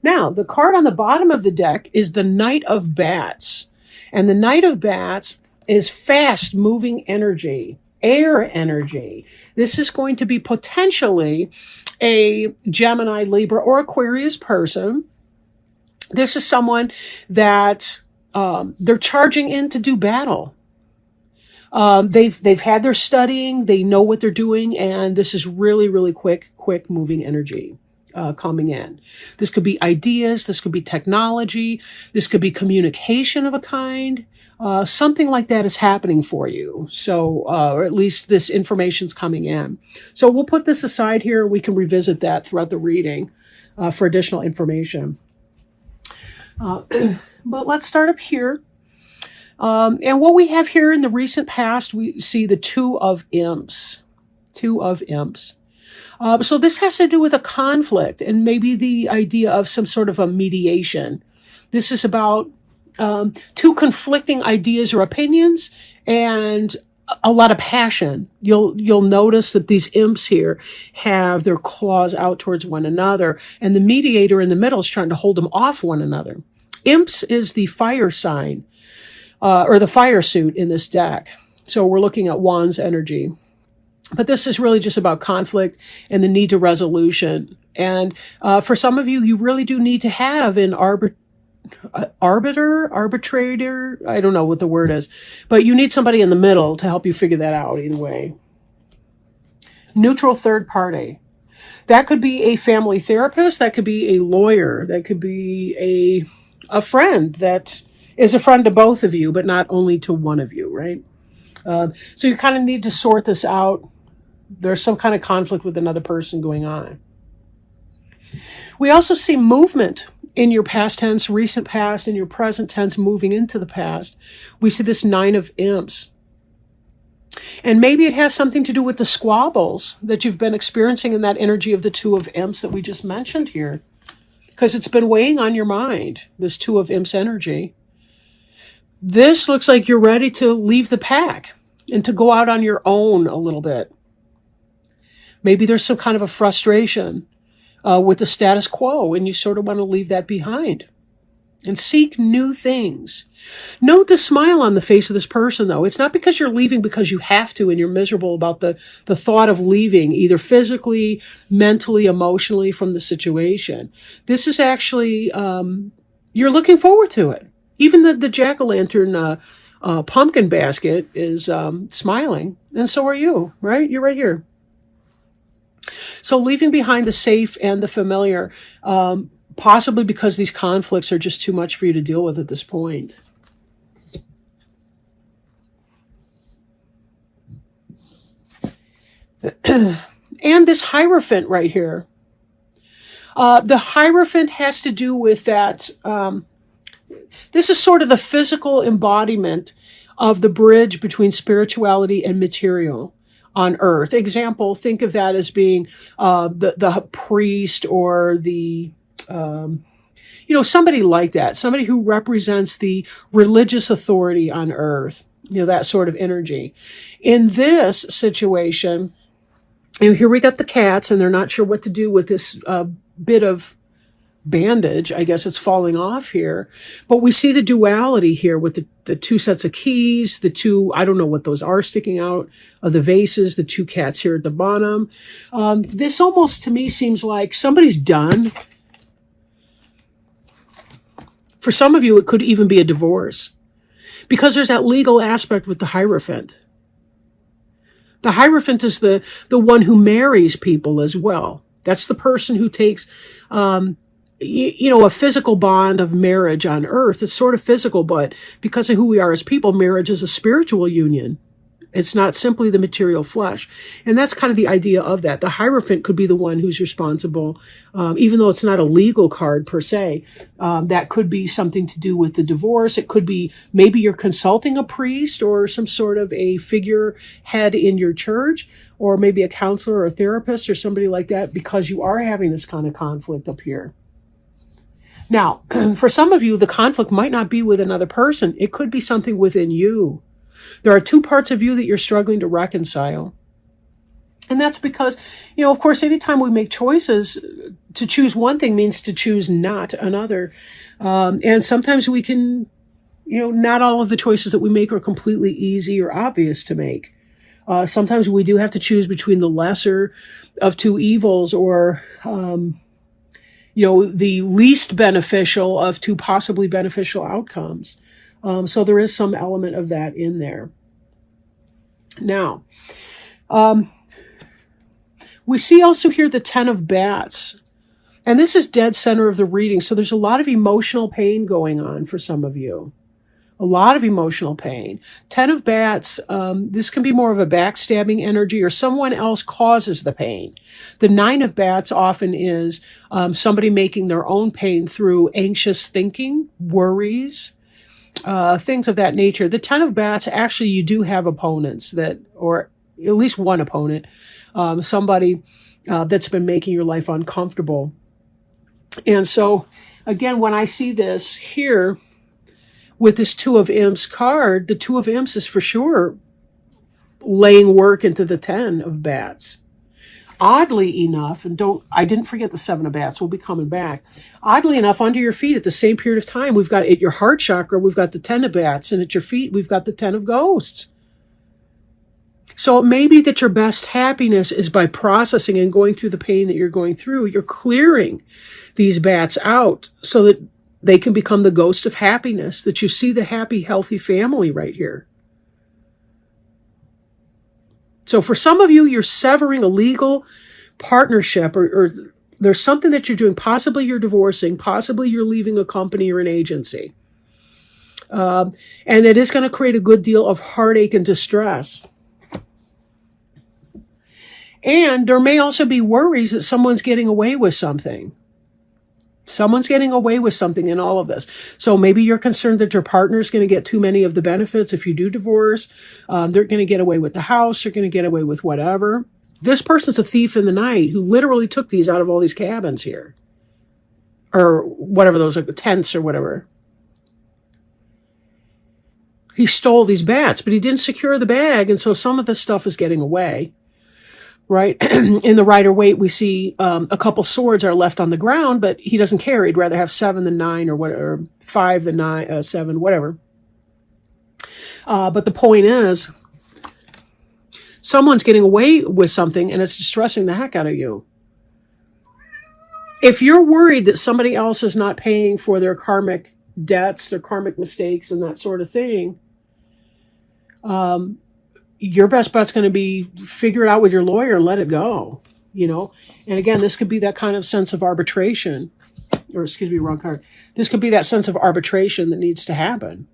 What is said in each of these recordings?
Now, the card on the bottom of the deck is the Knight of Bats. And the Knight of Bats is fast moving energy, air energy. This is going to be potentially a Gemini, Libra, or Aquarius person. This is someone that they're charging in to do battle. They've had their studying, they know what they're doing, and this is really, really quick moving energy coming in. This could be ideas, this could be technology, this could be communication of a kind. Something like that is happening for you. So, or at least this information's coming in. So we'll put this aside here. We can revisit that throughout the reading for additional information. But let's start up here. And what we have here in the recent past, we see the Two of Imps. Two of Imps. So this has to do with a conflict and maybe the idea of some sort of a mediation. This is about two conflicting ideas or opinions and a lot of passion. You'll notice that these imps here have their claws out towards one another, and the mediator in the middle is trying to hold them off one another. Imps is the fire sign, or the fire suit in this deck. So we're looking at Wands energy. But this is really just about conflict and the need to resolution. And for some of you, you really do need to have an arbitrator, I don't know what the word is, but you need somebody in the middle to help you figure that out either way. Neutral third party. That could be a family therapist, that could be a lawyer, that could be a friend that is a friend to both of you, but not only to one of you, right? So you kind of need to sort this out. There's some kind of conflict with another person going on. We also see movement in your past tense, recent past, and your present tense moving into the past. We see this Nine of Imps. And maybe it has something to do with the squabbles that you've been experiencing in that energy of the Two of Imps that we just mentioned here. Because it's been weighing on your mind, this Two of Imps energy. This looks like you're ready to leave the pack and to go out on your own a little bit. Maybe there's some kind of a frustration with the status quo, and you sort of want to leave that behind and seek new things. Note the smile on the face of this person, though. It's not because you're leaving because you have to and you're miserable about the thought of leaving, either physically, mentally, emotionally from the situation. This is actually, you're looking forward to it. Even the jack-o'-lantern pumpkin basket is smiling, and so are you, right? You're right here. So leaving behind the safe and the familiar, possibly because these conflicts are just too much for you to deal with at this point. And this Hierophant right here. The Hierophant has to do with that. This is sort of the physical embodiment of the bridge between spirituality and material on earth. Example, think of that as being the priest or the, somebody like that, somebody who represents the religious authority on earth, that sort of energy. In this situation, here we got the cats, and they're not sure what to do with this bit of bandage. I guess it's falling off here. But we see the duality here with the two sets of keys, the two, I don't know what those are sticking out of the vases, the two cats here at the bottom. This almost to me seems like somebody's done. For some of you, it could even be a divorce because there's that legal aspect with the Hierophant. The Hierophant is the one who marries people as well. That's the person who takes, a physical bond of marriage on earth. It's sort of physical, but because of who we are as people, marriage is a spiritual union. It's not simply the material flesh. And that's kind of the idea of that. The Hierophant could be the one who's responsible, even though it's not a legal card per se. That could be something to do with the divorce. It could be maybe you're consulting a priest or some sort of a figurehead in your church, or maybe a counselor or a therapist or somebody like that, because you are having this kind of conflict up here. Now, for some of you, the conflict might not be with another person. It could be something within you. There are two parts of you that you're struggling to reconcile. And that's because, of course, anytime we make choices, to choose one thing means to choose not another. And sometimes we can, not all of the choices that we make are completely easy or obvious to make. Sometimes we do have to choose between the lesser of two evils, or, the least beneficial of two possibly beneficial outcomes. So there is some element of that in there. Now, we see also here the 10 of bats. And this is dead center of the reading. So there's a lot of emotional pain going on for some of you. A lot of emotional pain. 10 of bats, this can be more of a backstabbing energy, or someone else causes the pain. The 9 of bats often is somebody making their own pain through anxious thinking, worries, things of that nature. The 10 of bats, actually, you do have opponents or at least one opponent, somebody that's been making your life uncomfortable. And so, again, when I see this here with this 2 of Imps card, the 2 of Imps is for sure laying work into the 10 of bats. Oddly enough, I didn't forget the 7 of bats. We'll be coming back. Oddly enough, under your feet at the same period of time, we've got at your heart chakra, we've got the 10 of bats, and at your feet, we've got the 10 of ghosts. So it may be that your best happiness is by processing and going through the pain that you're going through. You're clearing these bats out so that they can become the ghost of happiness, that you see the happy, healthy family right here. So for some of you, you're severing a legal partnership, or there's something that you're doing. Possibly you're divorcing. Possibly you're leaving a company or an agency. And it is going to create a good deal of heartache and distress. And there may also be worries that someone's getting away with something. Someone's getting away with something in all of this. So maybe you're concerned that your partner's going to get too many of the benefits if you do divorce. They're going to get away with the house. They're going to get away with whatever. This person's a thief in the night who literally took these out of all these cabins here. Or whatever those are, tents or whatever. He stole these bats, but he didn't secure the bag, and so some of this stuff is getting away. Right? In the Rider-Waite, we see a couple swords are left on the ground, but he doesn't care. He'd rather have 7 than 9, or 5 than 9, 7, whatever. But the point is, someone's getting away with something, and it's distressing the heck out of you. If you're worried that somebody else is not paying for their karmic debts, their karmic mistakes, and that sort of thing, your best bet's going to be figure it out with your lawyer and let it go, And again, this could be that kind of sense of arbitration, or excuse me, wrong card. This could be that sense of arbitration that needs to happen.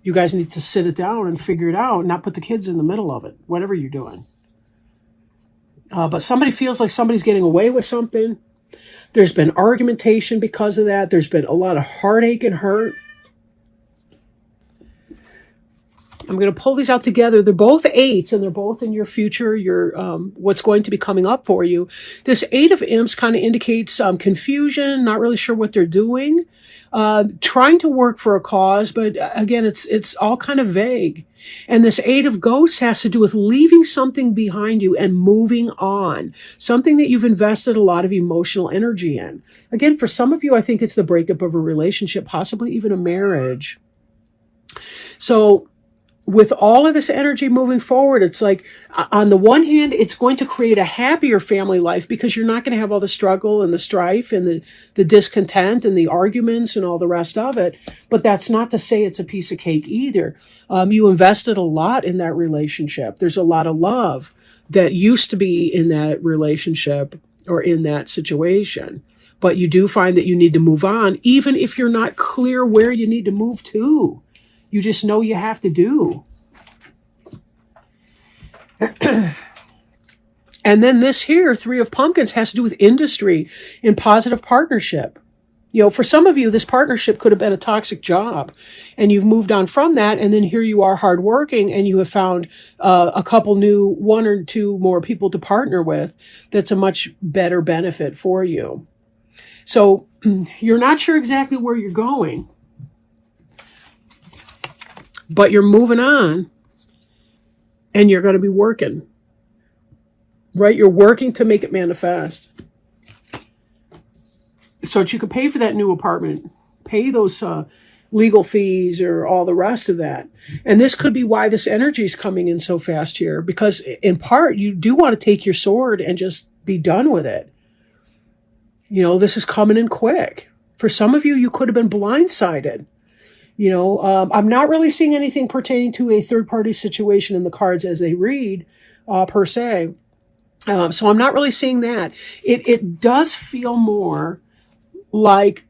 You guys need to sit it down and figure it out, and not put the kids in the middle of it, whatever you're doing. But somebody feels like somebody's getting away with something. There's been argumentation because of that. There's been a lot of heartache and hurt. I'm going to pull these out together. They're both 8s, and they're both in your future, what's going to be coming up for you. This 8 of Imps kind of indicates confusion, not really sure what they're doing, trying to work for a cause, but again, it's all kind of vague. And this 8 of Ghosts has to do with leaving something behind you and moving on, something that you've invested a lot of emotional energy in. Again, for some of you, I think it's the breakup of a relationship, possibly even a marriage. So with all of this energy moving forward, it's like, on the one hand, it's going to create a happier family life because you're not going to have all the struggle and the strife and the discontent and the arguments and all the rest of it. But that's not to say it's a piece of cake either. You invested a lot in that relationship. There's a lot of love that used to be in that relationship or in that situation. But you do find that you need to move on, even if you're not clear where you need to move to. You just know you have to do. And then this here, 3 of Pumpkins, has to do with industry and positive partnership. For some of you, this partnership could have been a toxic job, and you've moved on from that, and then here you are hardworking, and you have found a couple new, 1 or 2 more people to partner with that's a much better benefit for you. So you're not sure exactly where you're going, but you're moving on, and you're going to be working. right? You're working to make it manifest so that you can pay for that new apartment, pay those legal fees or all the rest of that. And this could be why this energy is coming in so fast here, because in part, you do want to take your sword and just be done with it. You know, this is coming in quick. For some of you, you could have been blindsided. You know, I'm not really seeing anything pertaining to a third-party situation in the cards as they read, per se. So I'm not really seeing that. It does feel more like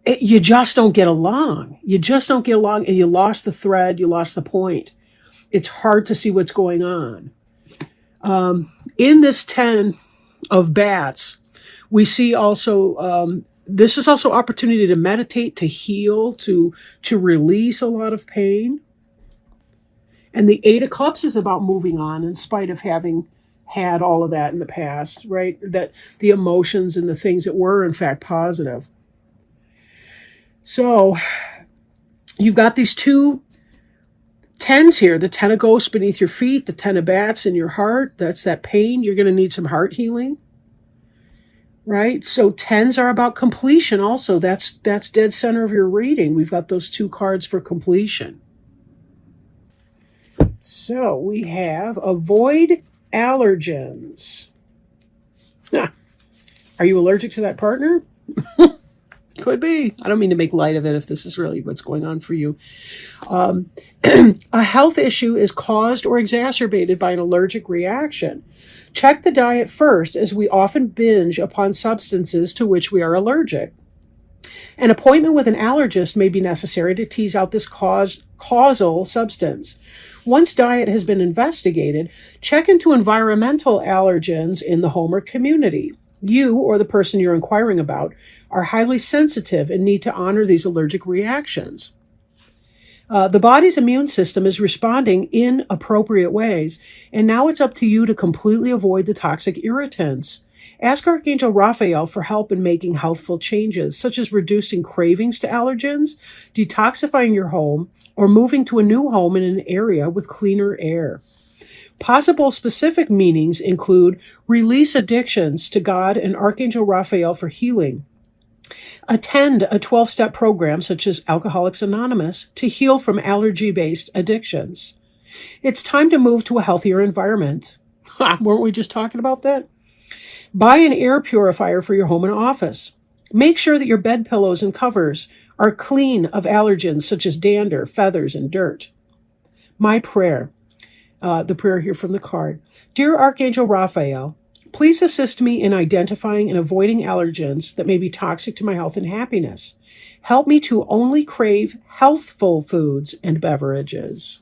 you just don't get along. You just don't get along, and you lost the thread, you lost the point. It's hard to see what's going on. In this 10 of bats, we see also, this is also opportunity to meditate, to heal, to release a lot of pain. And the 8 of Cups is about moving on in spite of having had all of that in the past, right? That the emotions and the things that were, in fact, positive. So you've got these 2 10s here, the 10 of ghosts beneath your feet, the 10 of bats in your heart. That's that pain. You're going to need some heart healing, right? So 10s are about completion also. That's dead center of your reading. We've got those 2 cards for completion. So we have avoid allergens. Are you allergic to that partner? Could be. I don't mean to make light of it if this is really what's going on for you. A health issue is caused or exacerbated by an allergic reaction. Check the diet first, as we often binge upon substances to which we are allergic. An appointment with an allergist may be necessary to tease out this causal substance. Once diet has been investigated, check into environmental allergens in the home or community. You, or the person you're inquiring about, are highly sensitive and need to honor these allergic reactions. The body's immune system is responding in appropriate ways, and now it's up to you to completely avoid the toxic irritants. Ask Archangel Raphael for help in making healthful changes, such as reducing cravings to allergens, detoxifying your home, or moving to a new home in an area with cleaner air. Possible specific meanings include release addictions to God and Archangel Raphael for healing. Attend a 12-step program such as Alcoholics Anonymous to heal from allergy-based addictions. It's time to move to a healthier environment. Weren't we just talking about that? Buy an air purifier for your home and office. Make sure that your bed pillows and covers are clean of allergens such as dander, feathers, and dirt. My prayer. The prayer here from the card. Dear Archangel Raphael, please assist me in identifying and avoiding allergens that may be toxic to my health and happiness. Help me to only crave healthful foods and beverages.